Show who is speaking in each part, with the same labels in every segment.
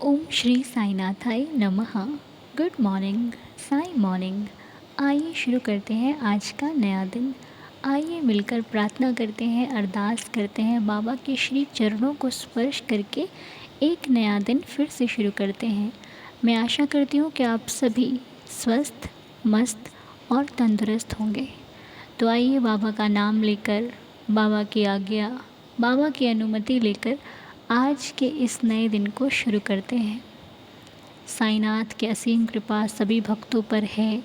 Speaker 1: ओम श्री साईनाथाय नमः। Good morning, Sai morning. आइए शुरू करते हैं आज का नया दिन। आइए मिलकर प्रार्थना करते हैं, अरदास करते हैं, बाबा के श्री चरणों को स्पर्श करके एक नया दिन फिर से शुरू करते हैं। मैं आशा करती हूँ कि आप सभी स्वस्थ, मस्त और तंदुरुस्त होंगे। तो आइए बाबा का नाम लेकर, बाबा की आज्ञा, बाबा की अनुमति लेकर आज के इस नए दिन को शुरू करते हैं। साईनाथ की असीम कृपा सभी भक्तों पर है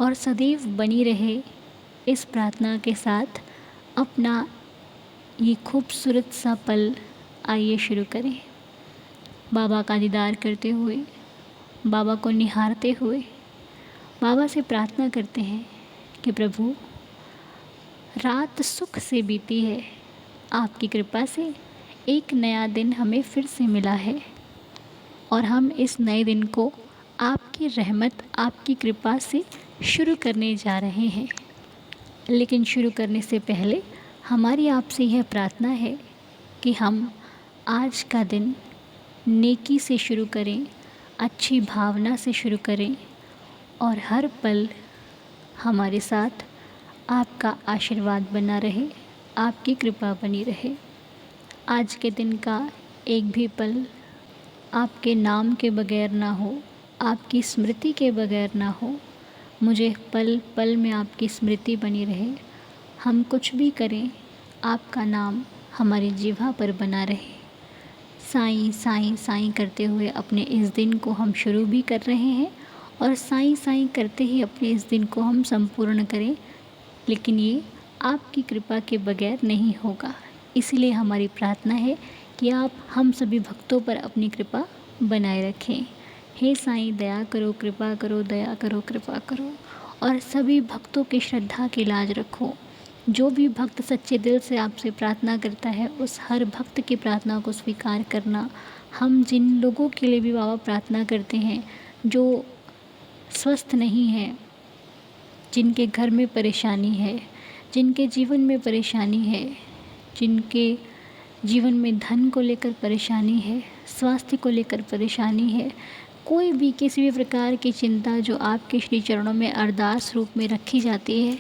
Speaker 1: और सदैव बनी रहे, इस प्रार्थना के साथ अपना ये खूबसूरत सा पल आइए शुरू करें। बाबा का दीदार करते हुए, बाबा को निहारते हुए बाबा से प्रार्थना करते हैं कि प्रभु, रात सुख से बीती है, आपकी कृपा से एक नया दिन हमें फिर से मिला है और हम इस नए दिन को आपकी रहमत, आपकी कृपा से शुरू करने जा रहे हैं। लेकिन शुरू करने से पहले हमारी आपसे यह प्रार्थना है कि हम आज का दिन नेकी से शुरू करें, अच्छी भावना से शुरू करें और हर पल हमारे साथ आपका आशीर्वाद बना रहे, आपकी कृपा बनी रहे। आज के दिन का एक भी पल आपके नाम के बगैर ना हो, आपकी स्मृति के बगैर ना हो। मुझे पल पल में आपकी स्मृति बनी रहे। हम कुछ भी करें, आपका नाम हमारी जिह्वा पर बना रहे। साईं साईं साईं करते हुए अपने इस दिन को हम शुरू भी कर रहे हैं और साईं साईं करते ही अपने इस दिन को हम संपूर्ण करें। लेकिन ये आपकी कृपा के बगैर नहीं होगा। इसलिए हमारी प्रार्थना है कि आप हम सभी भक्तों पर अपनी कृपा बनाए रखें। हे साईं, दया करो, कृपा करो, दया करो, कृपा करो और सभी भक्तों की श्रद्धा की लाज रखो। जो भी भक्त सच्चे दिल से आपसे प्रार्थना करता है, उस हर भक्त की प्रार्थना को स्वीकार करना। हम जिन लोगों के लिए भी बाबा प्रार्थना करते हैं, जो स्वस्थ नहीं हैं, जिनके घर में परेशानी है, जिनके जीवन में परेशानी है, जिनके जीवन में धन को लेकर परेशानी है, स्वास्थ्य को लेकर परेशानी है, कोई भी किसी भी प्रकार की चिंता जो आपके श्री चरणों में अरदास रूप में रखी जाती है,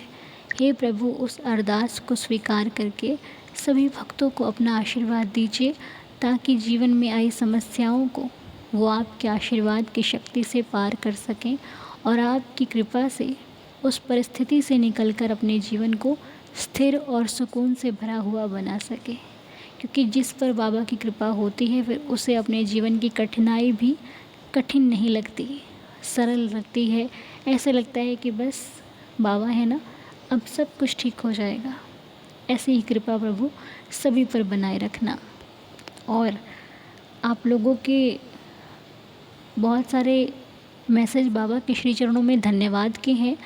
Speaker 1: हे प्रभु, उस अरदास को स्वीकार करके सभी भक्तों को अपना आशीर्वाद दीजिए, ताकि जीवन में आई समस्याओं को वो आपके आशीर्वाद की शक्ति से पार कर सकें और आपकी कृपा से उस परिस्थिति से निकलकर अपने जीवन को स्थिर और सुकून से भरा हुआ बना सके। क्योंकि जिस पर बाबा की कृपा होती है, फिर उसे अपने जीवन की कठिनाई भी कठिन नहीं लगती, सरल लगती है। ऐसे लगता है कि बस बाबा है ना, अब सब कुछ ठीक हो जाएगा। ऐसी ही कृपा प्रभु सभी पर बनाए रखना। और आप लोगों के बहुत सारे मैसेज बाबा के श्री चरणों में धन्यवाद के हैं,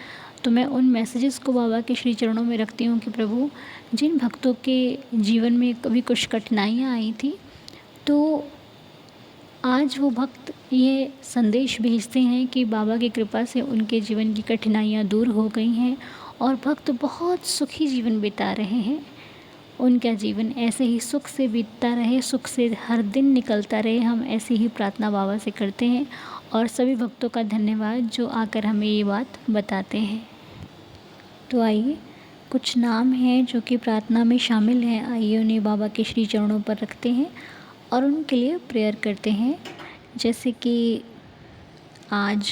Speaker 1: तो मैं उन मैसेजेस को बाबा के श्री चरणों में रखती हूँ कि प्रभु, जिन भक्तों के जीवन में कभी कुछ कठिनाइयाँ आई थी, तो आज वो भक्त ये संदेश भेजते हैं कि बाबा की कृपा से उनके जीवन की कठिनाइयाँ दूर हो गई हैं और भक्त बहुत सुखी जीवन बिता रहे हैं। उनका जीवन ऐसे ही सुख से बीतता रहे, सुख से हर दिन निकलता रहे। हम ऐसी ही प्रार्थना बाबा से करते हैं और सभी भक्तों का धन्यवाद जो आकर हमें ये बात बताते हैं। तो आइए, कुछ नाम हैं जो कि प्रार्थना में शामिल हैं, आइए उन्हें बाबा के श्री चरणों पर रखते हैं और उनके लिए प्रेयर करते हैं। जैसे कि आज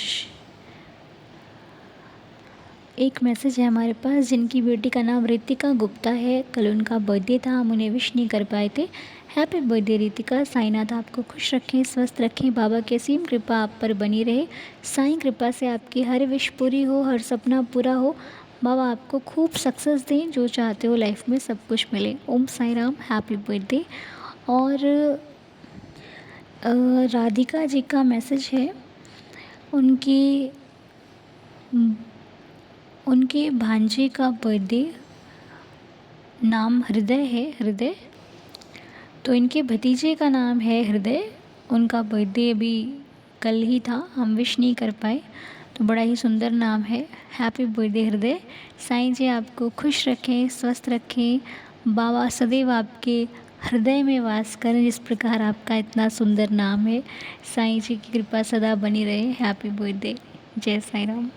Speaker 1: एक मैसेज है हमारे पास, जिनकी बेटी का नाम रितिका गुप्ता है। कल उनका बर्थडे था, हम उन्हें विश नहीं कर पाए थे। Happy birthday Ritika. साईनाथ आपको खुश रखें, स्वस्थ रखें, बाबा की असीम कृपा आप पर बनी रहे। साईं कृपा से आपकी हर विश पूरी हो, हर सपना पूरा हो। बाबा आपको खूब सक्सेस दें, जो चाहते हो लाइफ में सब कुछ मिले। ओम साई राम, हैप्पी बर्थडे। और राधिका जी का मैसेज है, उनके भांजे का बर्थडे, नाम हृदय है, हृदय। तो इनके भतीजे का नाम है हृदय। उनका बर्थडे अभी कल ही था, हम विश नहीं कर पाए, तो बड़ा ही सुंदर नाम है। हैप्पी बर्थडे हृदय। साईं जी आपको खुश रखें, स्वस्थ रखें, बाबा सदैव आपके हृदय में वास करें, जिस प्रकार आपका इतना सुंदर नाम है। साईं जी की कृपा सदा बनी रहे। Happy birthday. जय साईं राम।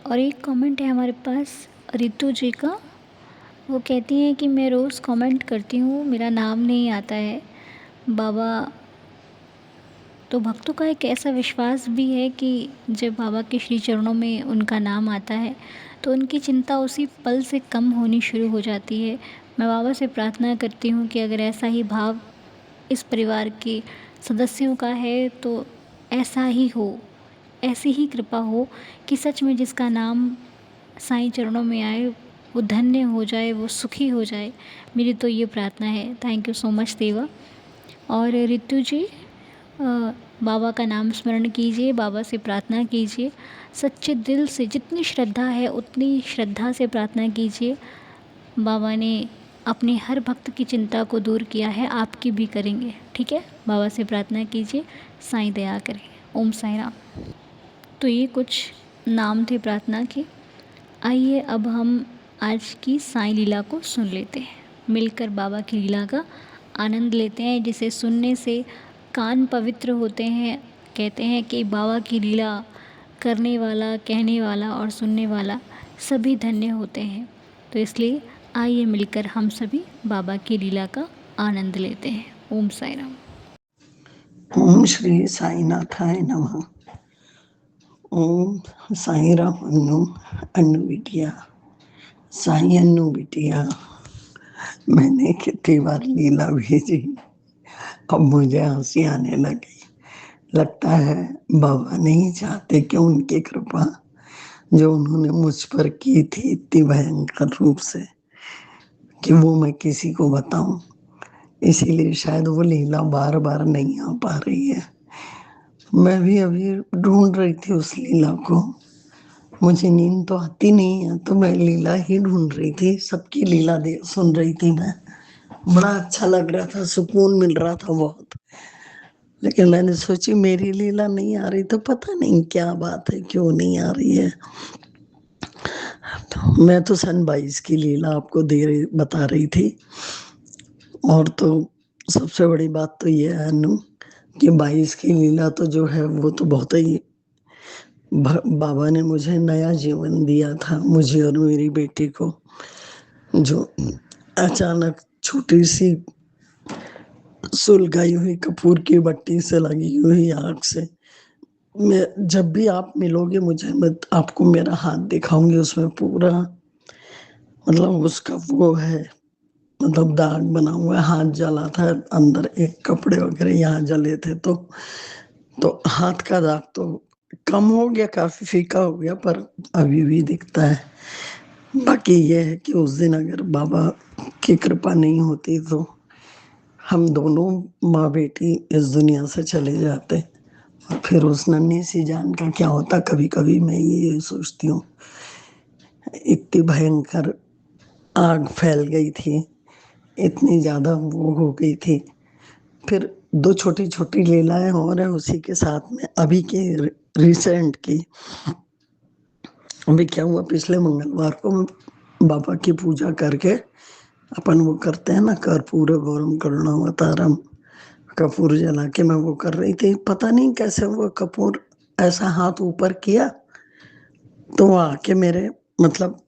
Speaker 1: और एक कमेंट है हमारे पास रितु जी का। वो कहती हैं कि मैं रोज़ कमेंट करती हूँ, मेरा नाम नहीं आता है बाबा। तो भक्तों का एक ऐसा विश्वास भी है कि जब बाबा के श्री चरणों में उनका नाम आता है तो उनकी चिंता उसी पल से कम होनी शुरू हो जाती है। मैं बाबा से प्रार्थना करती हूँ कि अगर ऐसा ही भाव इस परिवार के सदस्यों का है तो ऐसा ही हो, ऐसी ही कृपा हो कि सच में जिसका नाम साईं चरणों में आए वो धन्य हो जाए, वो सुखी हो जाए। मेरी तो ये प्रार्थना है। थैंक यू सो मच देवा। और रितु जी, बाबा का नाम स्मरण कीजिए, बाबा से प्रार्थना कीजिए, सच्चे दिल से जितनी श्रद्धा है उतनी श्रद्धा से प्रार्थना कीजिए। बाबा ने अपने हर भक्त की चिंता को दूर किया है, आपकी भी करेंगे। ठीक है, बाबा से प्रार्थना कीजिए, साईं दया करें। ओम साईं राम। तो ये कुछ नाम थे प्रार्थना के। आइए अब हम आज की साईं लीला को सुन लेते हैं, मिलकर बाबा की लीला का आनंद लेते हैं, जिसे सुनने से कान पवित्र होते हैं। कहते हैं कि बाबा की लीला करने वाला, कहने वाला और सुनने वाला सभी धन्य होते हैं। तो इसलिए आइए मिलकर हम सभी बाबा की लीला का आनंद लेते हैं। ओम साईं राम।
Speaker 2: ओम श्री साईनाथाय नमः। ओम साईं राम अन्नू बिटिया, साईं अन्नू बिटिया, मैंने कितनी बार लीला भेजी, अब मुझे हंसी आने लगी। लगता है बाबा नहीं चाहते कि उनकी कृपा जो उन्होंने मुझ पर की थी इतनी भयंकर रूप से कि वो मैं किसी को बताऊं, इसीलिए शायद वो लीला बार बार नहीं आ पा रही है। मैं भी अभी ढूंढ रही थी उस लीला को, मुझे नींद तो आती नहीं है तो मैं लीला ही ढूंढ रही थी, सबकी लीला दे सुन रही थी मैं। बड़ा अच्छा लग रहा था, सुकून मिल रहा था बहुत। लेकिन मैंने सोची मेरी लीला नहीं आ रही तो पता नहीं क्या बात है, क्यों नहीं आ रही है। तो मैं तो सन 22 की लीला आपको बता रही थी। और तो सबसे बड़ी बात तो ये है अनु कि 22 की लीला तो जो है वो तो बहुत ही बाबा ने मुझे नया जीवन दिया था, मुझे और मेरी बेटी को, जो अचानक छोटी सी सुलगाई हुई कपूर की बत्ती से लगी हुई आग से, मैं जब भी आप मिलोगे मुझे, मैं आपको मेरा हाथ दिखाऊंगी, उसमें पूरा मतलब उसका वो है, मतलब दाग बना हुआ है, हाथ जला था अंदर, एक कपड़े वगैरह यहाँ जले थे, तो हाथ का दाग तो कम हो गया, काफी फीका हो गया, पर अभी भी दिखता है। बाकी ये है कि उस दिन अगर बाबा की कृपा नहीं होती तो हम दोनों माँ बेटी इस दुनिया से चले जाते, और फिर उस नन्ही सी जान का क्या होता। कभी कभी मैं ये सोचती हूँ, इतनी भयंकर आग फैल गई थी, इतनी ज्यादा वो हो गई थी। फिर दो छोटी छोटी लीलाएं और है उसी के साथ में, अभी के रिसेंट की। अभी क्या हुआ, पिछले मंगलवार को बाबा की पूजा करके, अपन वो करते हैं ना, कर्पूर गौरम करुणावतारम, कपूर जला के मैं वो कर रही थी, पता नहीं कैसे वो कपूर ऐसा हाथ ऊपर किया तो वो आके मेरे, मतलब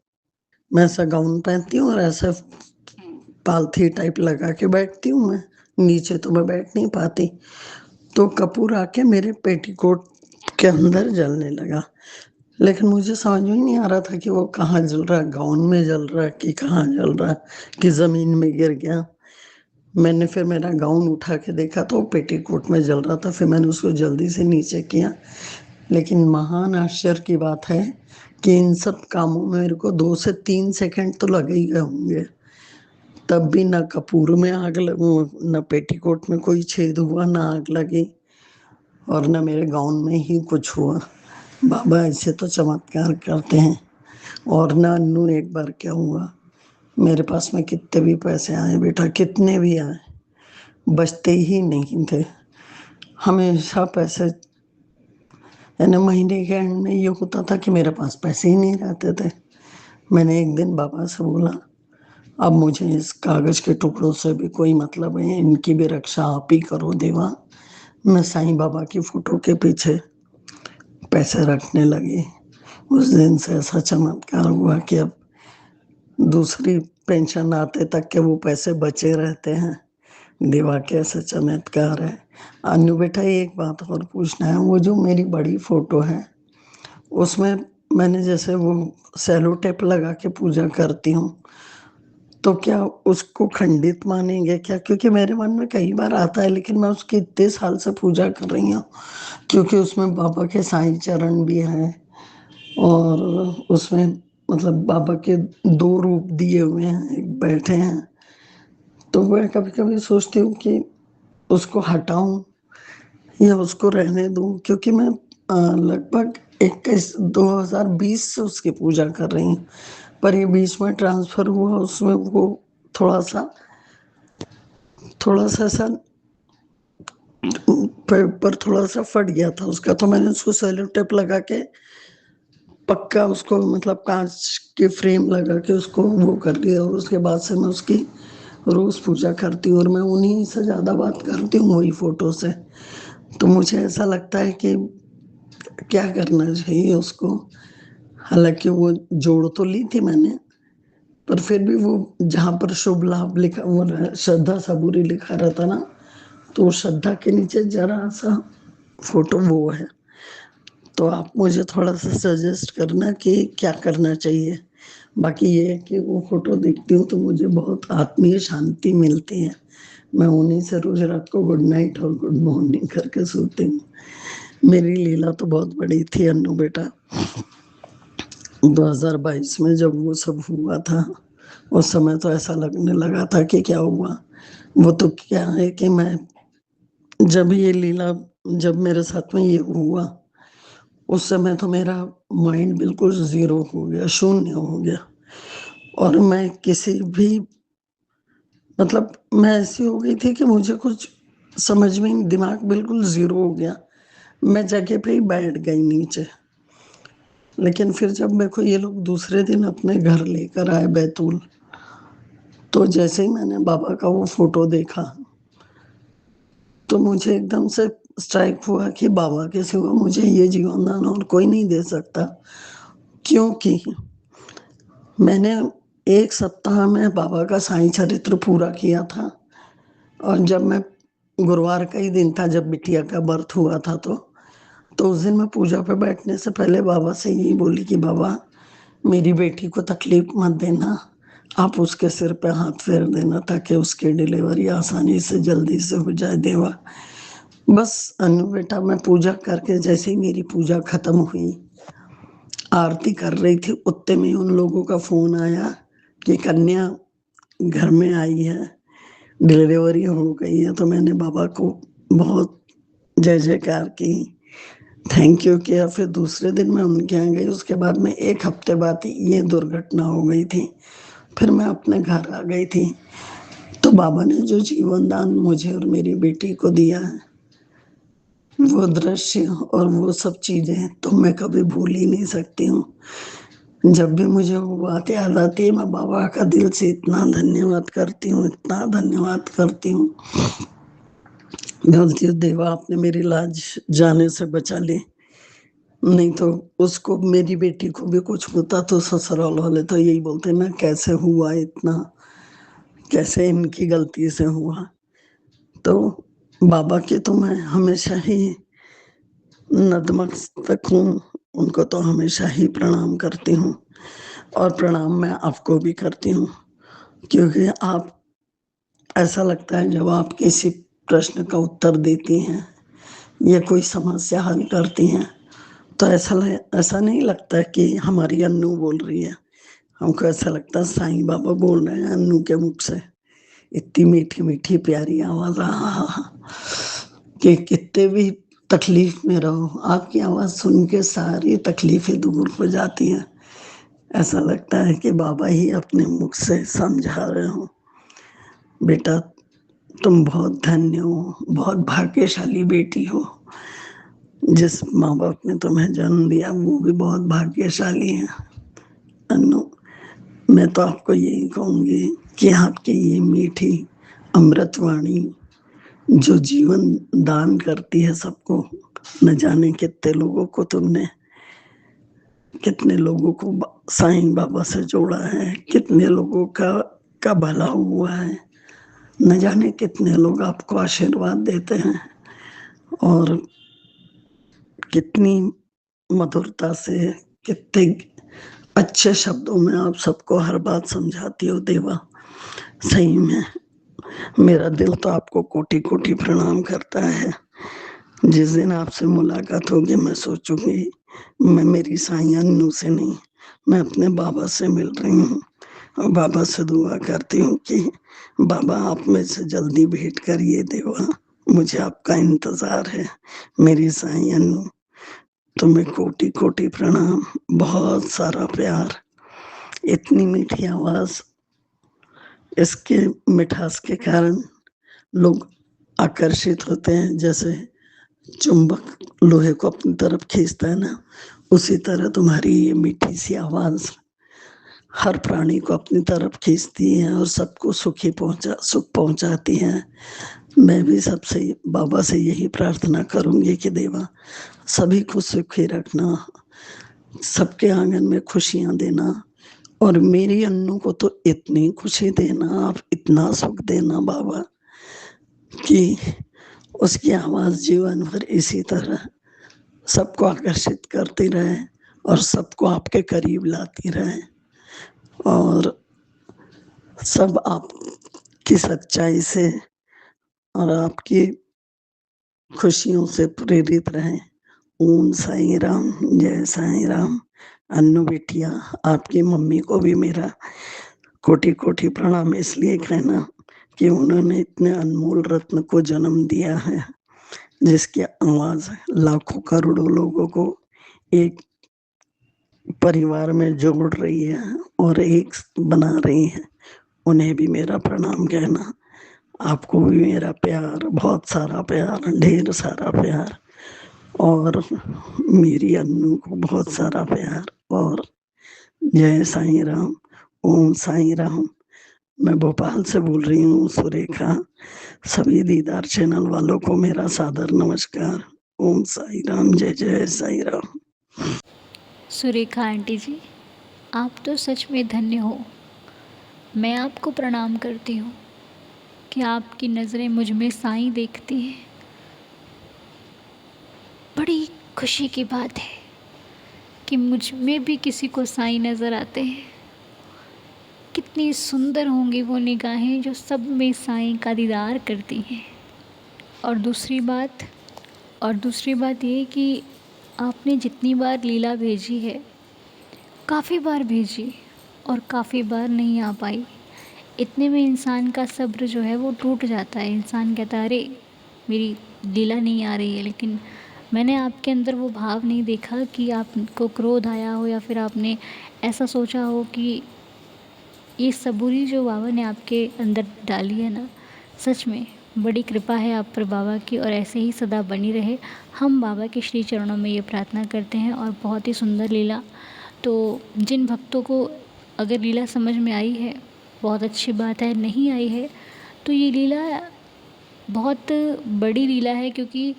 Speaker 2: मैं ऐसा गाउन पहनती हूँ और ऐसा पालथी टाइप लगा के बैठती हूँ मैं, नीचे तो मैं बैठ नहीं पाती, तो कपूर आके मेरे पेटीकोट के अंदर जलने लगा। लेकिन मुझे समझ में नहीं आ रहा था कि वो कहाँ जल रहा है, गाउन में जल रहा है कि कहाँ जल रहा है, कि जमीन में गिर गया। मैंने फिर मेरा गाउन उठा के देखा तो पेटीकोट में जल रहा था, फिर मैंने उसको जल्दी से नीचे किया। लेकिन महान आश्चर्य की बात है कि इन सब कामों में मेरे को 2 से 3 सेकंड तो लगे ही गए होंगे, तब भी ना कपूर में आग लगू, न पेटीकोट में कोई छेद हुआ, ना आग लगी, और न मेरे गाउन में ही कुछ हुआ। बाबा ऐसे तो चमत्कार करते हैं। और ना अन्नू, एक बार क्या हुआ, मेरे पास में कितने भी पैसे आए बेटा, कितने भी आए, बचते ही नहीं थे। हमेशा पैसे, यानी महीने के एंड में ये होता था कि मेरे पास पैसे ही नहीं रहते थे। मैंने एक दिन बाबा से बोला, अब मुझे इस कागज के टुकड़ों से भी कोई मतलब है, इनकी भी रक्षा आप ही करो देवा। मैं साईं बाबा की फोटो के पीछे पैसे रखने लगी। उस दिन से ऐसा चमत्कार हुआ कि अब दूसरी पेंशन आते तक के वो पैसे बचे रहते हैं। देवा कैसे चमत्कार है। अनु बेटा एक बात और पूछना है, वो जो मेरी बड़ी फोटो है उसमें मैंने जैसे वो सेलो टेप लगा के पूजा करती हूँ, तो क्या उसको खंडित मानेंगे क्या? क्योंकि मेरे मन में कई बार आता है, लेकिन मैं उसकी इतने साल से पूजा कर रही हूँ, क्योंकि उसमें बाबा के साईं चरण भी हैं और उसमें मतलब बाबा के दो रूप दिए हुए हैं, एक बैठे हैं। तो मैं कभी कभी सोचती हूँ कि उसको हटाऊं या उसको रहने दूं, क्योंकि मैं लगभग 21 2020 से उसकी पूजा कर रही हूँ, पर ये बीच में ट्रांसफर हुआ, उसमें वो थोड़ा सा ऐसा पर थोड़ा सा फट गया था उसका, तो मैंने उसको सेलो टेप लगा के पक्का उसको मतलब कांच के फ्रेम लगा के उसको वो कर दिया, और उसके बाद से मैं उसकी रोज पूजा करती हूँ और मैं उन्हीं से ज्यादा बात करती हूँ, वही फोटो से। तो मुझे ऐसा लगता है कि क्या करना चाहिए उसको। हालांकि वो जोड़ तो ली थी मैंने, पर फिर भी वो जहां पर शुभ लाभ लिखा, वो श्रद्धा सबूरी लिखा रहता ना, तो श्रद्धा के नीचे जरा सा फोटो वो है। तो आप मुझे थोड़ा सा सजेस्ट करना कि क्या करना चाहिए। बाकी ये है कि वो फोटो देखती हूँ तो मुझे बहुत आत्मीय शांति मिलती है। मैं उन्हीं से रोज रात को गुड नाइट और गुड मॉर्निंग करके सोती हूँ। मेरी लीला तो बहुत बड़ी थी अन्नू बेटा। 2022 में जब वो सब हुआ था, उस समय तो ऐसा लगने लगा था कि क्या हुआ। वो तो क्या है कि मैं जब ये लीला जब मेरे साथ में ये हुआ, उस समय तो मेरा माइंड बिल्कुल जीरो हो गया, शून्य हो गया। और मैं किसी भी मतलब मैं ऐसी हो गई थी कि मुझे कुछ समझ में दिमाग बिल्कुल जीरो हो गया। मैं जगह पे ही बैठ गई नीचे। लेकिन फिर जब मेरे को ये लोग दूसरे दिन अपने घर लेकर आए बैतूल, तो जैसे ही मैंने बाबा का वो फोटो देखा, तो मुझे एकदम से स्ट्राइक हुआ कि बाबा के सिवा मुझे ये जीवन दान और कोई नहीं दे सकता। क्योंकि मैंने एक सप्ताह में बाबा का साईं चरित्र पूरा किया था। और जब मैं गुरुवार का ही दिन था जब बिटिया का बर्थ हुआ था, तो उस दिन मैं पूजा पे बैठने से पहले बाबा से यही बोली कि बाबा मेरी बेटी को तकलीफ मत देना, आप उसके सिर पे हाथ फेर देना ताकि उसकी डिलीवरी आसानी से जल्दी से हो जाए देवा। बस अनु बेटा, मैं पूजा करके जैसे ही मेरी पूजा खत्म हुई, आरती कर रही थी, उतने में उन लोगों का फोन आया कि कन्या घर में आई है, डिलीवरी हो गई है। तो मैंने बाबा को बहुत जय जयकार की, थैंक यू किया। फिर दूसरे दिन मैं उनके यहाँ गई, उसके बाद में एक हफ्ते बाद ही ये दुर्घटना हो गई थी। फिर मैं अपने घर आ गई थी। तो बाबा ने जो जीवन दान मुझे और मेरी बेटी को दिया है, वो दृश्य और वो सब चीजें तो मैं कभी भूल ही नहीं सकती हूँ। जब भी मुझे वो बात याद आती है, मैं बाबा का दिल से इतना धन्यवाद करती हूँ, इतना धन्यवाद करती हूँ। बोलती हूँ देवा आपने मेरी लाज जाने से बचा ली, नहीं तो उसको मेरी बेटी को भी कुछ होता तो ससुराल वाले तो यही बोलते ना कैसे हुआ इतना, कैसे इनकी गलती से हुआ। तो बाबा के तो मैं हमेशा ही नतमस्तक हूँ, उनको तो हमेशा ही प्रणाम करती हूँ। और प्रणाम मैं आपको भी करती हूँ, क्योंकि आप ऐसा लगता है जब आप किसी प्रश्न का उत्तर देती हैं या कोई समस्या हल करती हैं, तो ऐसा नहीं लगता कि हमारी अन्नू बोल रही है। हमको ऐसा लगता है साईं बाबा बोल रहे हैं अन्नू के मुख से। इतनी मीठी मीठी प्यारी आवाज, कि कितने भी तकलीफ में रहो, आपकी आवाज सुन के सारी तकलीफें दूर हो जाती हैं। ऐसा लगता है कि बाबा ही अपने मुख से समझा रहे हो। बेटा तुम बहुत धन्य हो, बहुत भाग्यशाली बेटी हो। जिस माँ बाप ने तुम्हें जन्म दिया वो भी बहुत भाग्यशाली है। अनु मैं तो आपको यही कहूँगी कि आपकी ये मीठी अमृतवाणी जो जीवन दान करती है सबको, न जाने कितने लोगों को तुमने कितने लोगों को साईं बाबा से जोड़ा है, कितने लोगों का भला हुआ है, न जाने कितने लोग आपको आशीर्वाद देते हैं और कितनी मधुरता से, कितने अच्छे शब्दों में आप सबको हर बात समझाती हो देवा। सही में मेरा दिल तो आपको कोटि-कोटि प्रणाम करता है। जिस दिन आपसे मुलाकात होगी मैं सोचूँगी मैं मेरी साईं अन्नू से नहीं, मैं अपने बाबा से मिल रही हूँ और बाबा से दुआ करती हूँ कि बाबा आप मुझसे जल्दी भेंट करिए देवा, मुझे आपका इंतज़ार है। मेरी साईं अन्नू तुम्हें कोटि-कोटि प्रणाम, बहुत सारा प्यार, इतनी मीठी आवाज़, इसके मिठास के कारण लोग आकर्षित होते हैं। जैसे चुंबक लोहे को अपनी तरफ खींचता है ना, उसी तरह तुम्हारी ये मीठी सी आवाज़ हर प्राणी को अपनी तरफ खींचती है और सबको सुख पहुँचाती है। मैं भी सबसे बाबा से यही प्रार्थना करूँगी कि देवा सभी को सुखी रखना, सबके आंगन में खुशियाँ देना और मेरी अन्नू को तो इतनी खुशी देना, आप इतना सुख देना बाबा कि उसकी आवाज़ जीवन भर इसी तरह सबको आकर्षित करती रहे और सबको आपके करीब लाती रहे और सब आपकी सच्चाई से और आपकी खुशियों से प्रेरित रहें। ओम साईं राम, जय साईं राम। अन्नू बिटिया, आपकी मम्मी को भी मेरा कोटि-कोटि प्रणाम इसलिए कहना कि उन्होंने इतने अनमोल रत्न को जन्म दिया है, जिसकी आवाज़ लाखों करोड़ों लोगों को एक परिवार में जोड़ रही है और एक बना रही है। उन्हें भी मेरा प्रणाम कहना। आपको भी मेरा प्यार, बहुत सारा प्यार, ढेर सारा प्यार और मेरी अन्नू को बहुत सारा प्यार और जय साईं राम, ओम साईं राम। मैं भोपाल से बोल रही हूँ सुरेखा। सभी दीदार चैनल वालों को मेरा सादर नमस्कार। ओम साईं राम, जय जय साईं राम।
Speaker 1: सुरेखा आंटी जी, आप तो सच में धन्य हो। मैं आपको प्रणाम करती हूँ कि आपकी नज़रें मुझ में साईं देखती हैं। बड़ी खुशी की बात है कि मुझ में भी किसी को साईं नज़र आते हैं। कितनी सुंदर होंगी वो निगाहें जो सब में साईं का दीदार करती हैं। और दूसरी बात ये कि आपने जितनी बार लीला भेजी है, काफ़ी बार भेजी और काफ़ी बार नहीं आ पाई। इतने में इंसान का सब्र जो है वो टूट जाता है। इंसान कहता है अरे मेरी लीला नहीं आ रही है, लेकिन मैंने आपके अंदर वो भाव नहीं देखा कि आपको क्रोध आया हो या फिर आपने ऐसा सोचा हो कि ये सबूरी जो बाबा ने आपके अंदर डाली है ना, सच में बड़ी कृपा है आप पर बाबा की और ऐसे ही सदा बनी रहे। हम बाबा के श्री चरणों में ये प्रार्थना करते हैं और बहुत ही सुंदर लीला। तो जिन भक्तों को अगर लीला समझ में आई है बहुत अच्छी बात है, नहीं आई है तो ये लीला बहुत बड़ी लीला है, क्योंकि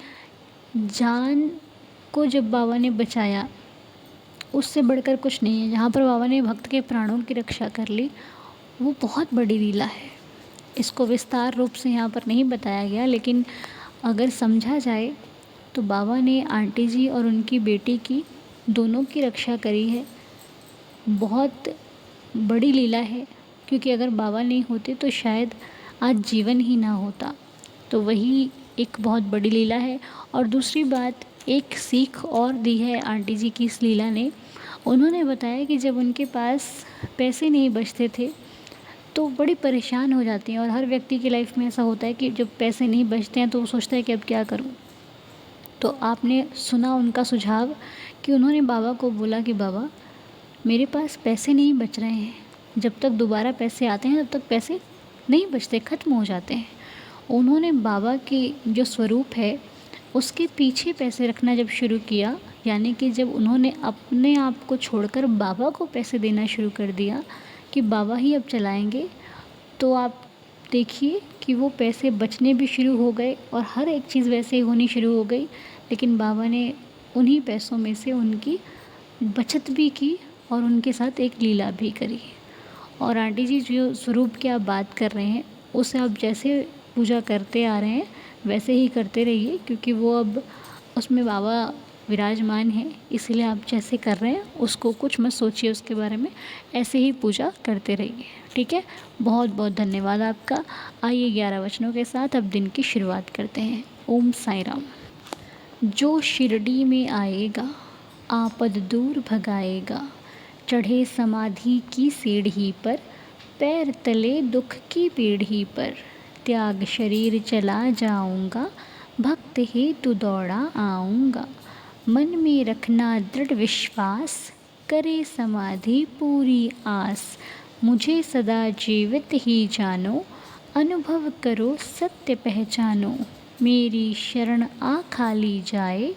Speaker 1: जान को जब बाबा ने बचाया उससे बढ़कर कुछ नहीं है। जहाँ पर बाबा ने भक्त के प्राणों की रक्षा कर ली वो बहुत बड़ी लीला है। इसको विस्तार रूप से यहाँ पर नहीं बताया गया, लेकिन अगर समझा जाए तो बाबा ने आंटी जी और उनकी बेटी की दोनों की रक्षा करी है। बहुत बड़ी लीला है, क्योंकि अगर बाबा नहीं होते तो शायद आज जीवन ही ना होता। तो वही एक बहुत बड़ी लीला है। और दूसरी बात, एक सीख और दी है आंटी जी की इस लीला ने। उन्होंने बताया कि जब उनके पास पैसे नहीं बचते थे तो बड़ी परेशान हो जाती हैं, और हर व्यक्ति की लाइफ में ऐसा होता है कि जब पैसे नहीं बचते हैं तो वो सोचता है कि अब क्या करूं। तो आपने सुना उनका सुझाव कि उन्होंने बाबा को बोला कि बाबा मेरे पास पैसे नहीं बच रहे हैं, जब तक दोबारा पैसे आते हैं तब तक पैसे नहीं बचते, ख़त्म हो जाते हैं। उन्होंने बाबा की जो स्वरूप है उसके पीछे पैसे रखना जब शुरू किया, यानी कि जब उन्होंने अपने आप को छोड़कर बाबा को पैसे देना शुरू कर दिया कि क्योंकि बाबा ही अब चलाएँगे। तो आप देखिए कि वो पैसे बचने भी शुरू हो गए और हर एक चीज़ वैसे ही होनी शुरू हो गई। लेकिन बाबा ने उन्हीं पैसों में से उनकी बचत भी की और उनके साथ एक लीला भी करी। और आंटी जी, जो स्वरूप की आप बात कर रहे हैं, उसे आप जैसे पूजा करते आ रहे हैं वैसे ही करते रहिए, क्योंकि वो अब उसमें बाबा विराजमान हैं। इसलिए आप जैसे कर रहे हैं उसको कुछ मत सोचिए उसके बारे में, ऐसे ही पूजा करते रहिए, ठीक है। बहुत बहुत धन्यवाद आपका। आइए 11 वचनों के साथ अब दिन की शुरुआत करते हैं। ओम साई राम। जो शिरडी में आएगा आपद दूर भगाएगा, चढ़े समाधि की सीढ़ी पर, पैर तले दुख की पीढ़ी पर, त्याग शरीर चला जाऊंगा, भक्त हेतु दौड़ा आऊंगा, मन में रखना दृढ़ विश्वास, करे समाधि पूरी आस, मुझे सदा जीवित ही जानो, अनुभव करो सत्य पहचानो, मेरी शरण आ खाली जाए,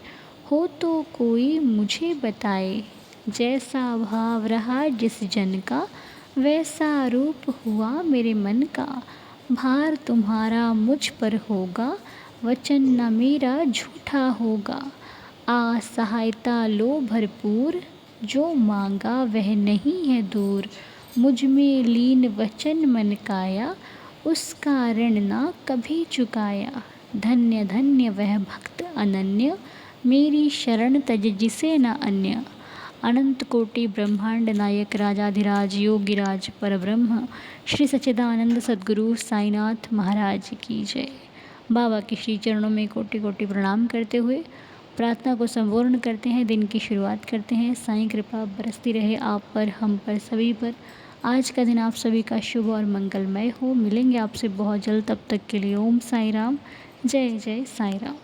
Speaker 1: हो तो कोई मुझे बताए, जैसा भाव रहा जिस जन का, वैसा रूप हुआ मेरे मन का, भार तुम्हारा मुझ पर होगा, वचन न मेरा झूठा होगा, आ सहायता लो भरपूर, जो मांगा वह नहीं है दूर, मुझ में लीन वचन मन काया, उसका ऋण ना कभी चुकाया, धन्य धन्य वह भक्त अनन्य, मेरी शरण तज जिसे न अन्य, अनंत कोटि ब्रह्मांड नायक राजाधिराज योगिराज परब्रह्म श्री सच्चिदानंद सद्गुरु साईनाथ महाराज की जय। बाबा के श्री चरणों में कोटि कोटि प्रणाम करते हुए प्रार्थना को संपूर्ण करते हैं, दिन की शुरुआत करते हैं। साईं कृपा बरसती रहे आप पर, हम पर, सभी पर। आज का दिन आप सभी का शुभ और मंगलमय हो। मिलेंगे आपसे बहुत जल्द, तब तक के लिए ओम साई राम। जय जय साई राम।